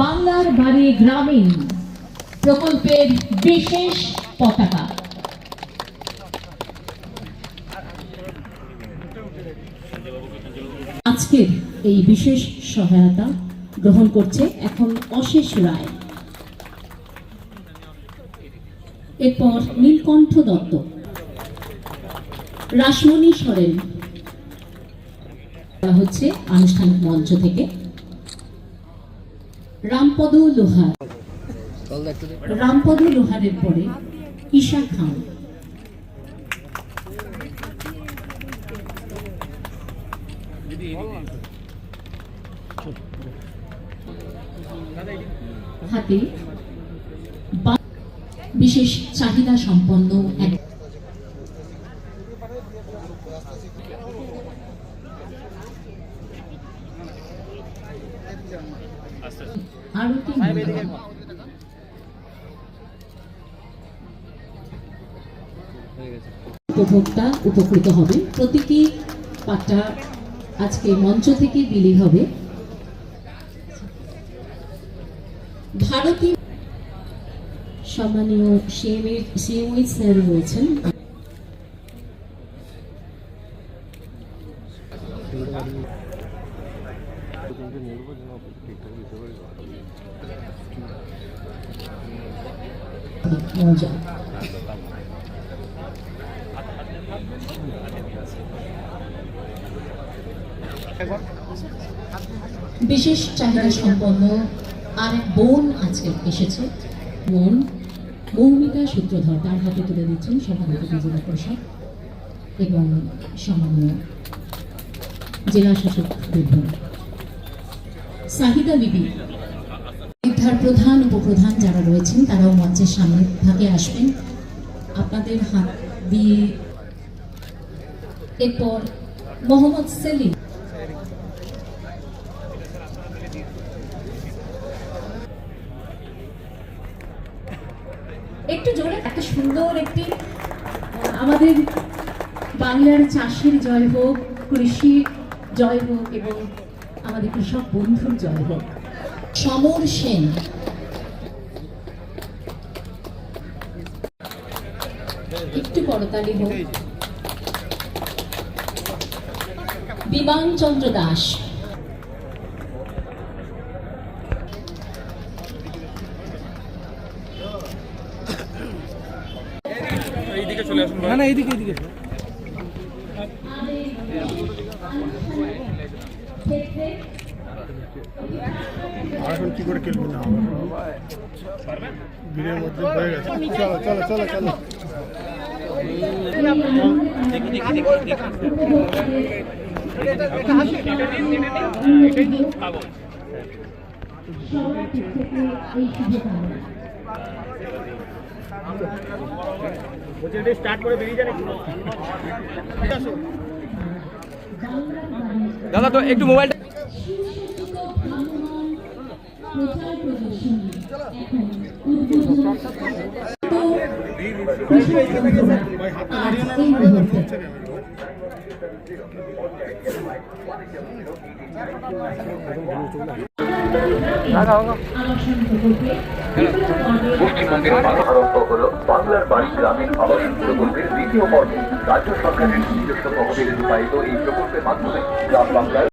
বাংলার বাড়ি গ্রামীণ প্রকল্পের বিশেষ পতাকা। আজকের এই বিশেষ সহায়তা গ্রহণ করছে এখন অশেষ রায়, এরপর নীলকণ্ঠ দত্ত, রাসমণি সরেন হচ্ছে আনুষ্ঠানিক মঞ্চ থেকে। রামপদ লোহারের পরে ঈশা খান, হাতে বিশেষ চাহিদা সম্পন্ন এক আরতি উপভোক্তা উপকৃত হবে। প্রতীকী পাঠটা আজকে মঞ্চ থেকে বিলি হবে। ভারতীয় সম্মানীয় সিএমই স্যার রয়েছেন। বিশেষ চাহিদা সম্পন্ন আরেক বোন আজকে এসেছে। বোন মৌমিতা সূত্রধর, তার হাতে তুলে দিচ্ছেন সভাপতি জেলা প্রশাসক এবং সম্মানীয় জেলা শাসক বিভাগ। সাহিদা বিবি, বিদ্যার প্রধান উপপ্রধান যারা রয়েছেন তারাও মঞ্চের সামনে ভাগে আসবেন আপনাদের হাত দিয়ে। এরপর মোহাম্মদ সেলিম, একটু জোরে, এত সুন্দর একটি আমাদের বাংলার চাষের জয় হোক, কৃষি জয় হোক এবং আমাদের কৃষক বন্ধুর জয় হোক। সমর সেন, একটু করতালি হোক। বিমান চন্দ্র দাস, এইদিকে চলে আসুন। না এইদিকে এখন কি করে খেলবো না, ভিড়ের মধ্যে হয়ে গেছে। চলো স্টার্ট করে বেরিয়ে যান। দাদা তো একটু মোবাইল পশ্চিমবঙ্গের আরম্ভ হলো বাংলার বাড়ি গ্রামীণ আবাসন প্রকল্পের দ্বিতীয় পর্ব। রাজ্য সরকারের নিজস্ব তহবিলে রূপায়িত এই প্রকল্পের মাধ্যমে গ্রাম বাংলার